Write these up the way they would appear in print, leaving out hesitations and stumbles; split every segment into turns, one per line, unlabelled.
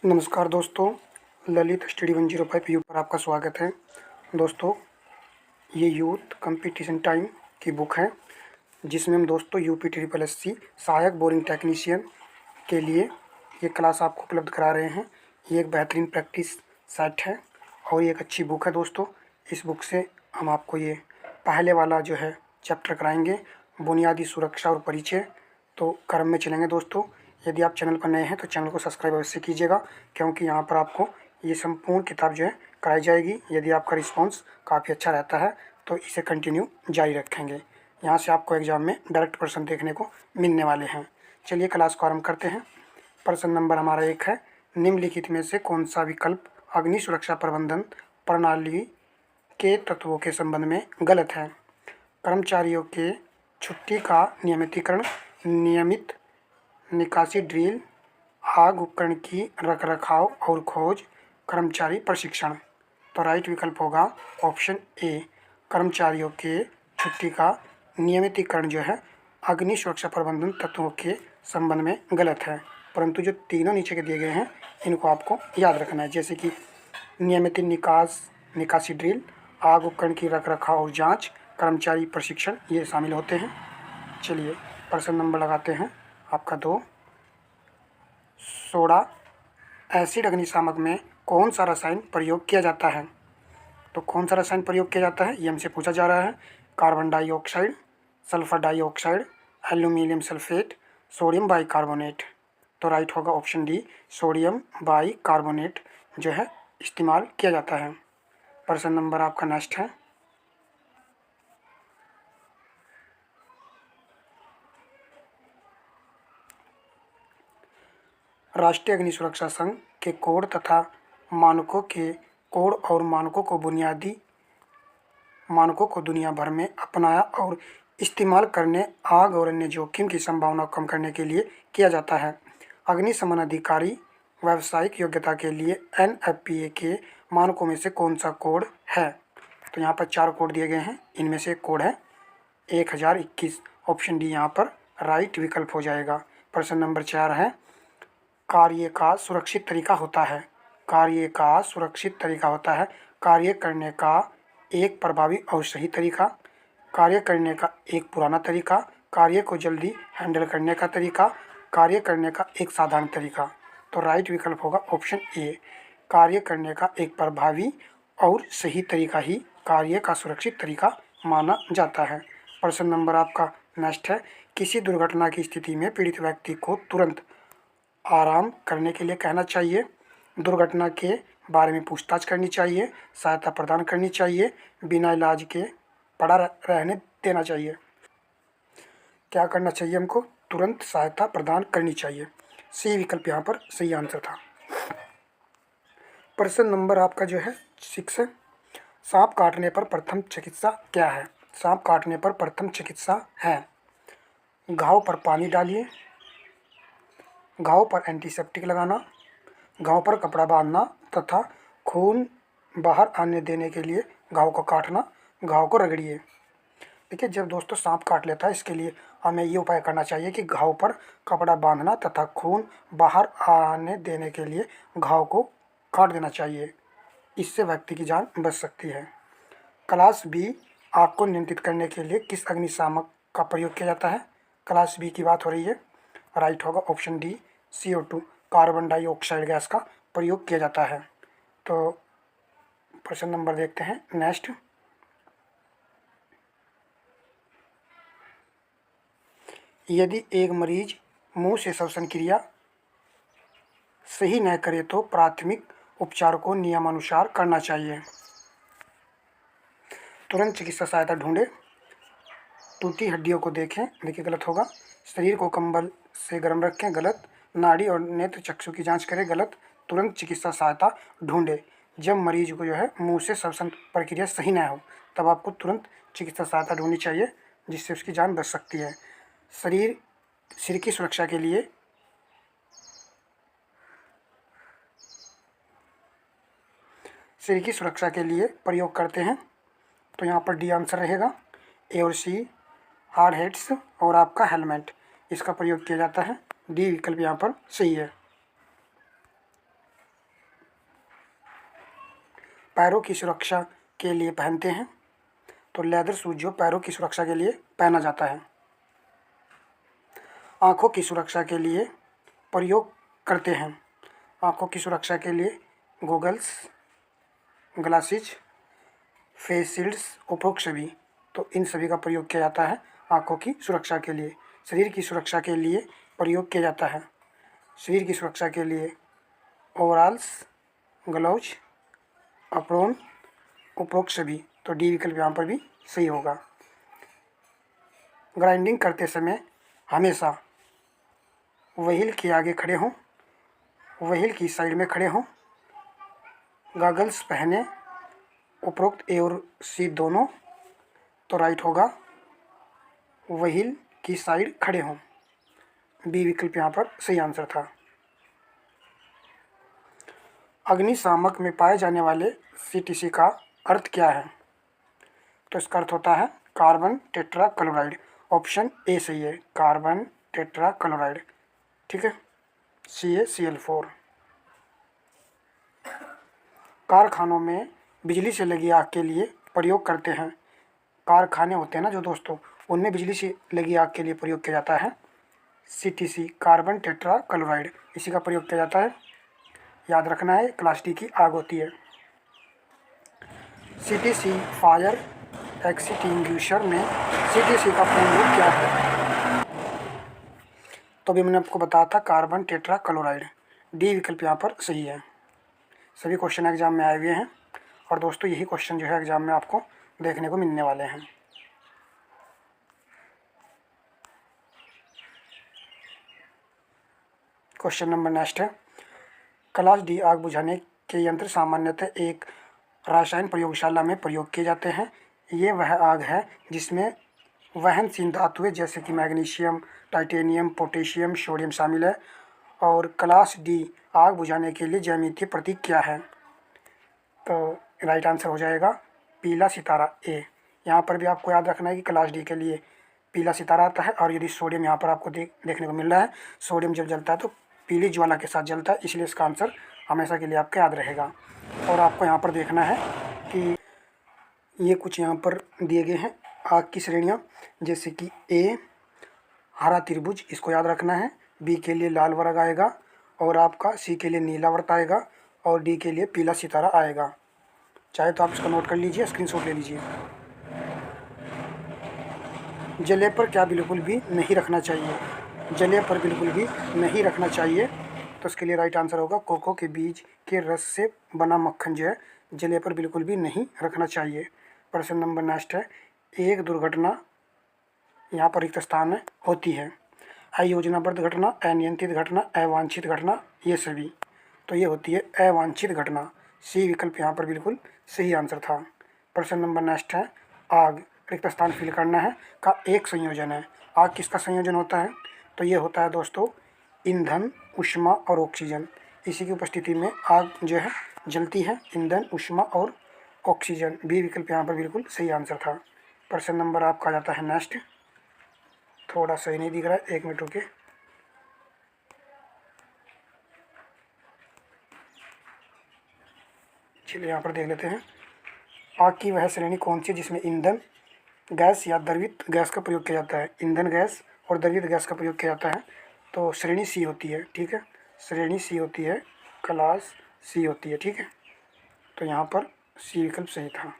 नमस्कार दोस्तों, Lalit study 105 you पर आपका स्वागत है। दोस्तों, ये यूथ कंपटीशन टाइम की बुक है जिसमें हम दोस्तों यूपी ट्रिपल एससी सहायक बोरिंग टेक्नीशियन के लिए ये क्लास आपको उपलब्ध करा रहे हैं। ये एक बेहतरीन प्रैक्टिस सेट है और ये एक अच्छी बुक है दोस्तों। इस बुक से हम आपको ये पहले वाला जो है चैप्टर कराएंगे, बुनियादी सुरक्षा और परिचय। तो क्रम में चलेंगे दोस्तों। यदि आप चैनल पर नए हैं तो चैनल को सब्सक्राइब अवश्य कीजिएगा, क्योंकि यहाँ पर आपको ये संपूर्ण किताब जो है कराई जाएगी। यदि आपका रिस्पांस काफ़ी अच्छा रहता है तो इसे कंटिन्यू जारी रखेंगे। यहाँ से आपको एग्जाम में डायरेक्ट प्रश्न देखने को मिलने वाले हैं। चलिए क्लास को आरम्भ करते हैं। प्रश्न नंबर हमारा 1 है, निम्नलिखित में से कौन सा विकल्प अग्नि सुरक्षा प्रबंधन प्रणाली के तत्वों के संबंध में गलत है? कर्मचारियों के छुट्टी का नियमितीकरण, नियमित निकासी ड्रिल, आग उपकरण की रखरखाव और खोज, कर्मचारी प्रशिक्षण। तो राइट विकल्प होगा ऑप्शन ए, कर्मचारियों के छुट्टी का नियमितीकरण जो है अग्नि सुरक्षा प्रबंधन तत्वों के संबंध में गलत है। परंतु जो तीनों नीचे के दिए गए हैं इनको आपको याद रखना है, जैसे कि नियमित निकासी ड्रिल, आग उपकरण की रखरखाव और जांच, कर्मचारी प्रशिक्षण, ये शामिल होते हैं। चलिए प्रश्न नंबर लगाते हैं आपका 2। सोडा एसिड अग्निशामक में कौन सा रसायन प्रयोग किया जाता है? तो कौन सा रसायन प्रयोग किया जाता है ये हमसे पूछा जा रहा है। Carbon dioxide, sulphur dioxide, aluminium sulphate, sodium bicarbonate. तो राइट होगा ऑप्शन डी, सोडियम बाइकार्बोनेट जो है इस्तेमाल किया जाता है। प्रश्न नंबर आपका नेक्स्ट है। राष्ट्रीय अग्नि सुरक्षा संघ के कोड तथा मानकों के कोड और मानकों को दुनिया भर में अपनाया और इस्तेमाल करने, आग और अन्य जोखिम की संभावना कम करने के लिए किया जाता है। अग्निशमन अधिकारी व्यावसायिक योग्यता के लिए NFPA के मानकों में से कौन सा कोड है? तो यहाँ पर 4 कोड दिए गए हैं, इनमें से एक कोड है 1021। ऑप्शन डी यहाँ पर राइट विकल्प हो जाएगा। प्रश्न नंबर 4 है, कार्य का सुरक्षित तरीका होता है। कार्य का सुरक्षित तरीका होता है कार्य करने का एक प्रभावी और सही तरीका, कार्य करने का एक पुराना तरीका, कार्य को जल्दी हैंडल करने का तरीका, कार्य करने का एक साधारण तरीका। तो राइट विकल्प होगा ऑप्शन ए, कार्य करने का एक प्रभावी और सही तरीका ही कार्य का सुरक्षित तरीका माना जाता है। प्रश्न नंबर आपका नेक्स्ट है, किसी दुर्घटना की स्थिति में पीड़ित व्यक्ति को तुरंत आराम करने के लिए कहना चाहिए, दुर्घटना के बारे में पूछताछ करनी चाहिए, सहायता प्रदान करनी चाहिए, बिना इलाज के पड़ा रहने देना चाहिए। क्या करना चाहिए हमको? तुरंत सहायता प्रदान करनी चाहिए। सी विकल्प यहाँ पर सही आंसर था। प्रश्न नंबर आपका जो है 6 है, सांप काटने पर प्रथम चिकित्सा क्या है? सांप काटने पर प्रथम चिकित्सा है, घाव पर पानी डालिए, घाव पर एंटीसेप्टिक लगाना, घाव पर कपड़ा बांधना तथा खून बाहर आने देने के लिए घाव को काटना, घाव को रगड़िए। देखिए, जब दोस्तों सांप काट लेता है इसके लिए हमें ये उपाय करना चाहिए कि घाव पर कपड़ा बांधना तथा खून बाहर आने देने के लिए घाव को काट देना चाहिए। इससे व्यक्ति की जान बच सकती है। क्लास बी, आग को नियंत्रित करने के लिए किस अग्निशामक का प्रयोग किया जाता है? क्लास बी की बात हो रही है। राइट होगा option D, CO2 carbon dioxide gas का प्रयोग किया जाता है। तो प्रश्न नंबर देखते हैं नेक्स्ट। यदि एक मरीज मुंह से श्वसन क्रिया सही न करे तो प्राथमिक उपचार को नियमानुसार करना चाहिए। तुरंत चिकित्सा सहायता ढूंढे, टूटी हड्डियों को देखें, देखिए गलत होगा, शरीर को कंबल से गर्म रखें, गलत, नाड़ी और नेत्र चक्षु की जांच करें, गलत, तुरंत चिकित्सा सहायता ढूंढे। जब मरीज को जो है मुंह से श्वसन प्रक्रिया सही ना हो तब आपको तुरंत चिकित्सा सहायता ढूंढनी चाहिए, जिससे उसकी जान बच सकती है। सिर की सुरक्षा के लिए प्रयोग करते हैं, तो यहाँ पर डी आंसर रहेगा। ए और सी, हार्ड हेड्स और आपका हेलमेट, इसका प्रयोग किया जाता है। डी विकल्प यहाँ पर सही है। पैरों की सुरक्षा के लिए पहनते हैं? तो लेदर शूज जो पैरों की सुरक्षा के लिए पहना जाता है। आँखों की सुरक्षा के लिए प्रयोग करते हैं। आँखों की सुरक्षा के लिए गॉगल्स, ग्लासेज, फेस शील्ड्स, उपरोक्त सभी। तो इन सभी का प्रयोग किया जाता है आँखों की सुरक्षा के लिए। शरीर की सुरक्षा के लिए प्रयोग किया जाता है। शरीर की सुरक्षा के लिए ओवरऑल्स, ग्लव्स, अप्रोन, उपरोक्त सभी। तो डी विकल्प यहाँ पर भी सही होगा। ग्राइंडिंग करते समय हमेशा व्हील के आगे खड़े हों, व्हील की साइड में खड़े हों, गॉगल्स पहने, उपरोक्त ए और सी दोनों। तो राइट होगा व्हील की साइड खड़े हों। बी विकल्प यहाँ पर सही आंसर था। अग्निशामक में पाए जाने वाले CTC का अर्थ क्या है? तो इसका अर्थ होता है carbon tetra chloride. Option A सही है, कार्बन टेट्रा क्लोराइड। ठीक है, CaCl4। कारखानों में बिजली से लगी आग के लिए प्रयोग करते हैं। कारखाने होते हैं ना जो दोस्तों, उनमें बिजली से लगी आग के लिए प्रयोग किया जाता है CTC, कार्बन टेट्रा क्लोराइड। इसी का प्रयोग किया जाता है। याद रखना है, क्लास डी की आग होती है। CTC फायर एक्सटिंग्विशर में CTC का पूर्ण रूप क्या है? तो अभी मैंने आपको बताया था कार्बन टेट्रा क्लोराइड। डी विकल्प यहाँ पर सही है। सभी क्वेश्चन एग्जाम में आए हुए हैं और दोस्तों यही क्वेश्चन जो है एग्जाम में आपको देखने को मिलने वाले हैं। क्वेश्चन नंबर नेक्स्ट है, क्लास डी आग बुझाने के यंत्र सामान्यतः एक रासायन प्रयोगशाला में प्रयोग किए जाते हैं। ये वह आग है जिसमें वहनशील धातुएं जैसे कि मैग्नीशियम, टाइटेनियम, पोटेशियम, सोडियम शामिल है। और क्लास डी आग बुझाने के लिए ज्यामितीय प्रतीक क्या है? तो राइट आंसर हो जाएगा पीला सितारा ए। यहाँ पर भी आपको याद रखना है कि क्लास डी के लिए पीला सितारा आता है। और यदि सोडियम यहाँ पर आपको देखने को मिल रहा है, सोडियम जब जलता है तो पीली ज्वाला के साथ जलता है, इसलिए इसका आंसर हमेशा के लिए आपका याद रहेगा। और आपको यहाँ पर देखना है कि ये कुछ यहाँ पर दिए गए हैं आग की श्रेणियाँ, जैसे कि ए हरा त्रिभुज, इसको याद रखना है। बी के लिए लाल वर्ग आएगा और आपका सी के लिए नीला वर्त आएगा और डी के लिए पीला सितारा आएगा। चाहे तो आप इसको नोट कर लीजिए, स्क्रीनशॉट ले लीजिए। जले पर क्या बिल्कुल भी नहीं रखना चाहिए? जले पर बिल्कुल भी नहीं रखना चाहिए। तो इसके लिए राइट आंसर होगा कोको के बीज के रस से बना मक्खन जो है जले पर बिल्कुल भी नहीं रखना चाहिए। प्रश्न नंबर नेक्स्ट है, एक दुर्घटना यहाँ पर रिक्त स्थान में होती है। अयोजनाबद्ध घटना, अनियंत्रित घटना, अवांछित घटना, ये सभी। तो ये होती है अवांछित घटना। सी विकल्प यहाँ पर बिल्कुल सही आंसर था। प्रश्न नंबर नेक्स्ट है, आग रिक्त स्थान फिल करना है का एक संयोजन है। आग किसका संयोजन होता है? तो ये होता है दोस्तों ईंधन, ऊष्मा और ऑक्सीजन। इसी की उपस्थिति में आग जो है जलती है, ईंधन, ऊष्मा और ऑक्सीजन। बी विकल्प यहाँ पर बिल्कुल सही आंसर था। प्रश्न नंबर आपका जाता है नेक्स्ट। थोड़ा सही नहीं दिख रहा है, 1 मिनट रुके। चलिए यहाँ पर देख लेते हैं, आग की वह श्रेणी कौन सी जिसमें ईंधन गैस या द्रवित गैस का प्रयोग किया जाता है? ईंधन गैस और द्रवित गैस का प्रयोग किया जाता है। तो श्रेणी सी होती है। ठीक है, श्रेणी सी होती है, क्लास सी होती है। ठीक है, तो यहाँ पर सी विकल्प सही था।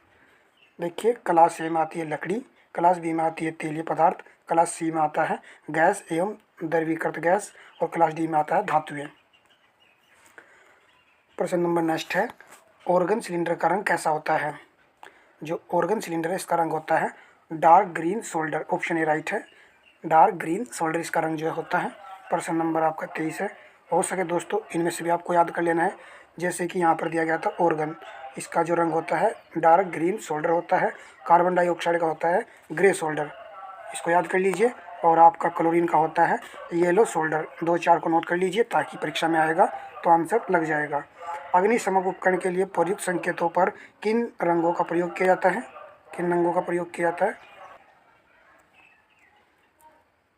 देखिए, क्लास ए में आती है लकड़ी, क्लास बी में आती है तेलीय पदार्थ, क्लास सी में आता है गैस एवं द्रवीकृत गैस और क्लास डी में आता है धातुएं। प्रश्न नंबर नेक्स्ट है, ऑर्गन सिलेंडर का रंग कैसा होता है? जो ऑर्गन सिलेंडर है इसका रंग होता है dark green shoulder. Option A right है, डार्क ग्रीन सोल्डर इसका रंग जो है होता है। प्रश्न नंबर आपका 23 है। हो सके दोस्तों इनमें से भी आपको याद कर लेना है, जैसे कि यहाँ पर दिया गया था ऑर्गन, इसका जो रंग होता है डार्क ग्रीन सोल्डर होता है। कार्बन डाइऑक्साइड का होता है ग्रे सोल्डर, इसको याद कर लीजिए। और आपका क्लोरीन का होता है येलो सोल्डर। 2-4 को नोट कर लीजिए ताकि परीक्षा में आएगा तो आंसर लग जाएगा। अग्निशमक उपकरण के लिए प्रयुक्त संकेतों पर किन रंगों का प्रयोग किया जाता है? किन रंगों का प्रयोग किया जाता है?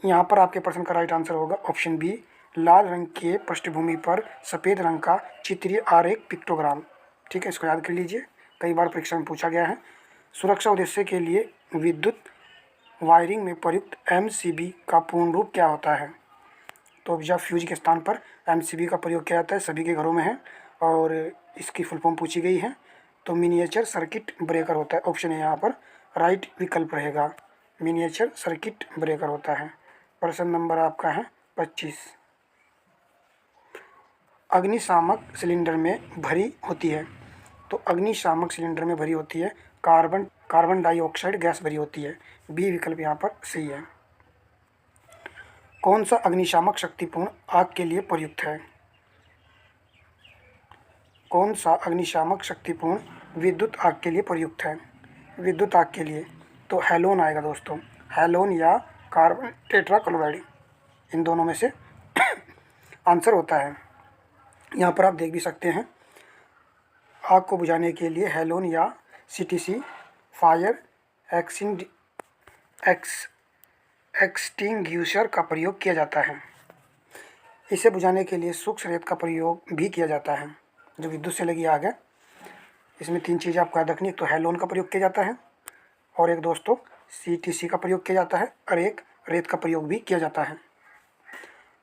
यहाँ पर आपके प्रश्न का राइट आंसर होगा ऑप्शन बी, लाल रंग के पृष्ठभूमि पर सफ़ेद रंग का चित्रीय आरेख पिक्टोग्राम। ठीक है, इसको याद कर लीजिए। कई बार परीक्षा में पूछा गया है। सुरक्षा उद्देश्य के लिए विद्युत वायरिंग में प्रयुक्त एमसीबी का पूर्ण रूप क्या होता है? तो जब फ्यूज के स्थान पर एमसीबी का प्रयोग किया जाता है, सभी के घरों में है और इसकी फुल फॉर्म पूछी गई है। तो मिनिएचर सर्किट ब्रेकर होता है। ऑप्शन है यहाँ पर राइट विकल्प रहेगा, मिनिएचर सर्किट ब्रेकर होता है। प्रश्न नंबर आपका है 25। अग्निशामक सिलेंडर में भरी होती है। तो अग्निशामक सिलेंडर में भरी होती है कार्बन डाइऑक्साइड गैस भरी होती है। बी विकल्प यहाँ पर सही है। कौन सा अग्निशामक शक्तिपूर्ण आग के लिए प्रयुक्त है? कौन सा अग्निशामक शक्तिपूर्ण विद्युत आग के लिए प्रयुक्त है? विद्युत आग के लिए तो हैलोन आएगा दोस्तों, हैलोन या कार्बन टेट्राक्लोराइड, इन दोनों में से आंसर होता है। यहाँ पर आप देख भी सकते हैं, आग को बुझाने के लिए हैलोन या सीटीसी फायर एक्सटिंग्यूशर का प्रयोग किया जाता है। इसे बुझाने के लिए सूक्ष्म रेत का प्रयोग भी किया जाता है। जो विद्युत से लगी आग है, इसमें 3 चीज़ें आपको याद रखनी है। एक तो हैलोन का प्रयोग किया जाता है, और एक दोस्तों सीटीसी का प्रयोग किया जाता है, और एक रेत का प्रयोग भी किया जाता है।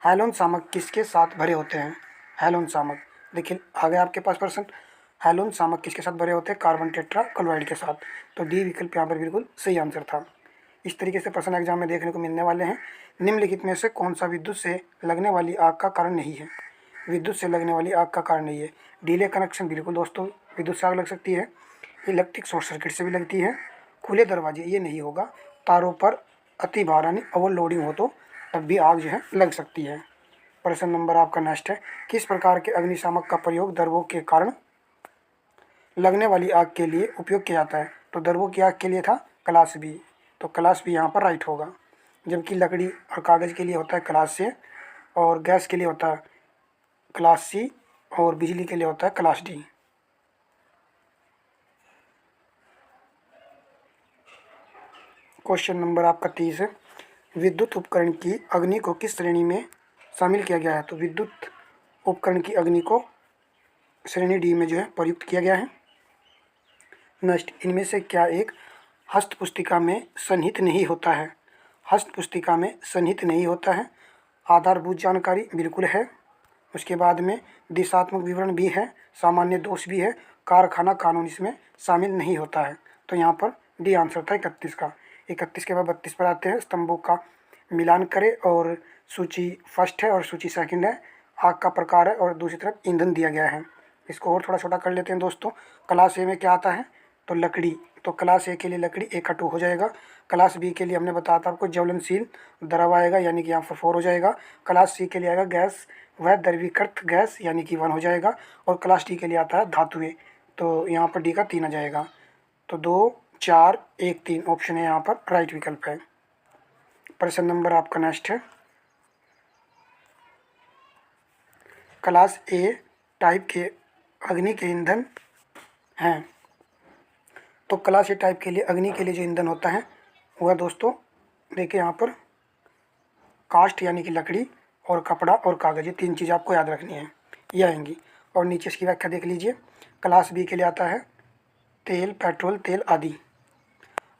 हैलोन शामक किसके साथ भरे होते हैं? हैलोन शामक, देखिए आगे आपके पास प्रश्न, हैलोन शामक किसके साथ भरे होते हैं? कार्बन टेट्राक्लोराइड के साथ। तो डी विकल्प यहाँ पर बिल्कुल सही आंसर था। इस तरीके से प्रश्न एग्जाम में देखने को मिलने वाले हैं। निम्नलिखित में से कौन सा विद्युत से लगने वाली आग का कारण नहीं है? विद्युत से लगने वाली आग का कारण नहीं है। डीले कनेक्शन, बिल्कुल दोस्तों विद्युत से आग लग सकती है। इलेक्ट्रिक शॉर्ट सर्किट से भी लगती है। खुले दरवाजे, ये नहीं होगा। तारों पर अति भार यानी ओवरलोडिंग हो तो तब भी आग जो है लग सकती है। प्रश्न नंबर आपका नेक्स्ट है, किस प्रकार के अग्निशामक का प्रयोग दर्वों के कारण लगने वाली आग के लिए उपयोग किया जाता है? तो दर्वों की आग के लिए था क्लास बी, तो क्लास बी यहाँ पर राइट होगा। जबकि लकड़ी और कागज़ के लिए होता है क्लास से, और गैस के लिए होता है क्लास सी, और बिजली के लिए होता है क्लास डी। क्वेश्चन नंबर आपका 30 है, विद्युत उपकरण की अग्नि को किस श्रेणी में शामिल किया गया है? तो विद्युत उपकरण की अग्नि को श्रेणी डी में जो है प्रयुक्त किया गया है। नेक्स्ट, इनमें से क्या एक हस्त पुस्तिका में सन्निहित नहीं होता है? हस्त पुस्तिका में सन्निहित नहीं होता है। आधारभूत जानकारी बिल्कुल है, उसके बाद में दिशात्मक विवरण भी है, सामान्य दोष भी है, कारखाना कानून इसमें शामिल नहीं होता है। तो यहाँ पर डी आंसर था 31 का। 31 के बाद 32 पर आते हैं, स्तंभों का मिलान करें, और सूची फर्स्ट है और सूची सेकंड है। आग का प्रकार है और दूसरी तरफ ईंधन दिया गया है। इसको और थोड़ा छोटा कर लेते हैं दोस्तों। क्लास ए में क्या आता है? तो लकड़ी, तो क्लास ए के लिए लकड़ी 1 का 2 हो जाएगा। क्लास बी के लिए हमने बताया था आपको ज्वलनशील द्रव आएगा, यानी कि यहाँ पर 4 हो जाएगा। क्लास सी के लिए आएगा गैस वह द्रवीकृत गैस, यानी कि 1 हो जाएगा। और क्लास डी के लिए आता है धातुएं, तो यहाँ पर डी का 3 आ जाएगा। तो 2 4 1 3 ऑप्शन है यहाँ पर राइट विकल्प है। प्रश्न नंबर आपका नेक्स्ट है, क्लास ए टाइप के अग्नि के ईंधन हैं। तो क्लास ए टाइप के लिए अग्नि के लिए जो ईंधन होता है वह दोस्तों देखिए यहाँ पर कास्ट यानी कि लकड़ी, और कपड़ा और कागज़, ये 3 चीज़ आपको याद रखनी है, ये आएंगी। और नीचे इसकी व्याख्या देख लीजिए। क्लास बी के लिए आता है तेल, पेट्रोल, तेल आदि।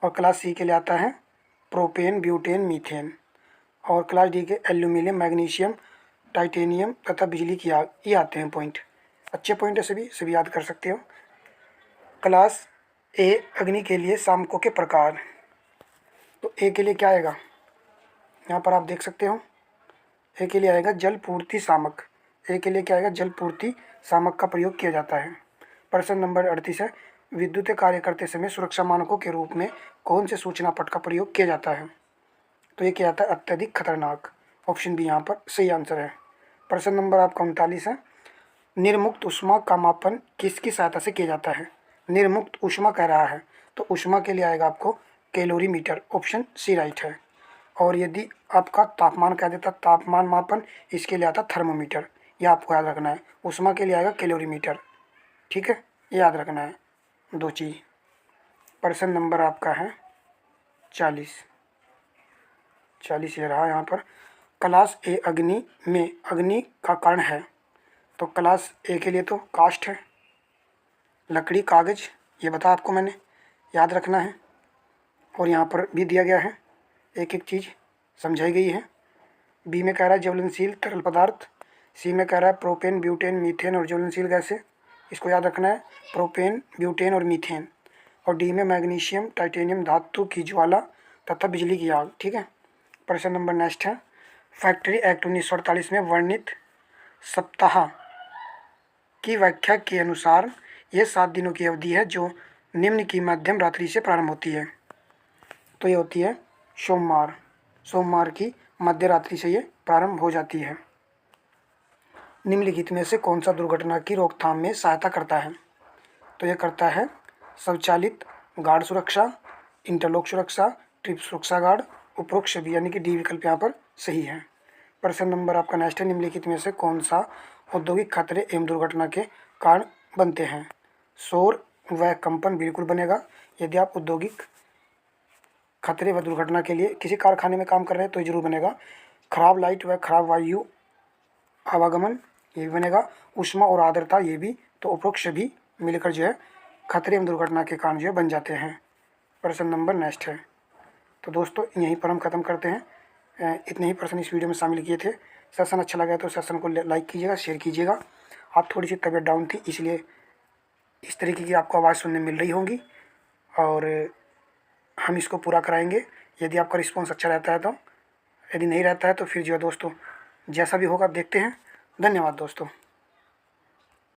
और क्लास सी के लिए आता है प्रोपेन, ब्यूटेन, मीथेन। और क्लास डी के एल्यूमिनियम, मैग्नीशियम, टाइटेनियम तथा बिजली की आग, ये आते हैं पॉइंट। अच्छे पॉइंट है, सभी याद कर सकते हो। क्लास ए अग्नि के लिए शामकों के प्रकार, तो ए के लिए क्या आएगा? यहाँ पर आप देख सकते हो, ए के लिए आएगा जल पूर्ति शामक। ए के लिए क्या आएगा? जल पूर्ति शामक का प्रयोग किया जाता है। प्रश्न नंबर 38 है, विद्युत कार्य करते समय सुरक्षा मानकों के रूप में कौन से सूचना पट का प्रयोग किया जाता है? तो ये क्या आता है? अत्यधिक खतरनाक। ऑप्शन बी यहाँ पर सही आंसर है। प्रश्न नंबर आपका 39 है, निर्मुक्त ऊष्मा का मापन किसकी सहायता से किया जाता है? निर्मुक्त ऊष्मा कह रहा है, तो ऊष्मा के लिए आएगा आपको कैलोरीमीटर, ऑप्शन सी राइट है। और यदि आपका तापमान कह देता, तापमान मापन, इसके लिए आता थर्मोमीटर, यह आपको याद रखना है। ऊष्मा के लिए आएगा कैलोरीमीटर, ठीक है, ये याद रखना है 2 चीज़। प्रश्न नंबर आपका है 40 ये रहा। यहाँ पर क्लास ए अग्नि में अग्नि का कारण है, तो क्लास ए के लिए तो काष्ठ है, लकड़ी, कागज ये बता आपको मैंने, याद रखना है। और यहाँ पर भी दिया गया है, एक एक चीज़ समझाई गई है। बी में कह रहा है ज्वलनशील तरल पदार्थ, सी में कह रहा है प्रोपेन, ब्यूटेन, मीथेन और ज्वलनशील गैसें, इसको याद रखना है, प्रोपेन, ब्यूटेन और मीथेन। और डी में मैग्नीशियम, टाइटेनियम धातु की ज्वाला तथा बिजली की आग। ठीक है। प्रश्न नंबर नेक्स्ट है, फैक्ट्री एक्ट 1948 में वर्णित सप्ताह की व्याख्या के अनुसार यह 7 दिनों की अवधि है जो निम्न की मध्यम रात्रि से प्रारंभ होती है। तो ये होती है सोमवार। सोमवार की मध्य रात्रि से ये प्रारंभ हो जाती है। निम्नलिखित में से कौन सा दुर्घटना की रोकथाम में सहायता करता है? तो यह करता है स्वचालित गार्ड सुरक्षा, इंटरलॉक सुरक्षा, ट्रिप सुरक्षा गार्ड, उपरोक्त सभी, यानी कि डी विकल्प यहाँ पर सही है। प्रश्न नंबर आपका नेक्स्ट है, निम्नलिखित में से कौन सा औद्योगिक खतरे एवं दुर्घटना के कारण बनते हैं? शोर व कंपन बिल्कुल बनेगा। यदि आप औद्योगिक खतरे व दुर्घटना के लिए किसी कारखाने में काम कर रहे हैं तो जरूर बनेगा। खराब लाइट व खराब वायु आवागमन, ये भी बनेगा। ऊष्मा और आर्द्रता, ये भी। तो उपरोक्त सभी मिलकर जो है खतरे एवं दुर्घटना के कारण जो है बन जाते हैं। प्रश्न नंबर नेक्स्ट है। तो दोस्तों यहीं पर हम ख़त्म करते हैं। इतने ही प्रश्न इस वीडियो में शामिल किए थे। सेशन अच्छा लगा तो सेशन को लाइक कीजिएगा, शेयर कीजिएगा। आप थोड़ी सी तबीयत डाउन थी, इसलिए इस तरीके की आपको आवाज़ सुनने मिल रही होंगी, और हम इसको पूरा कराएंगे यदि आपका रिस्पॉन्स अच्छा रहता है तो। यदि नहीं रहता है तो फिर जो है दोस्तों, जैसा भी होगा देखते हैं। धन्यवाद दोस्तों।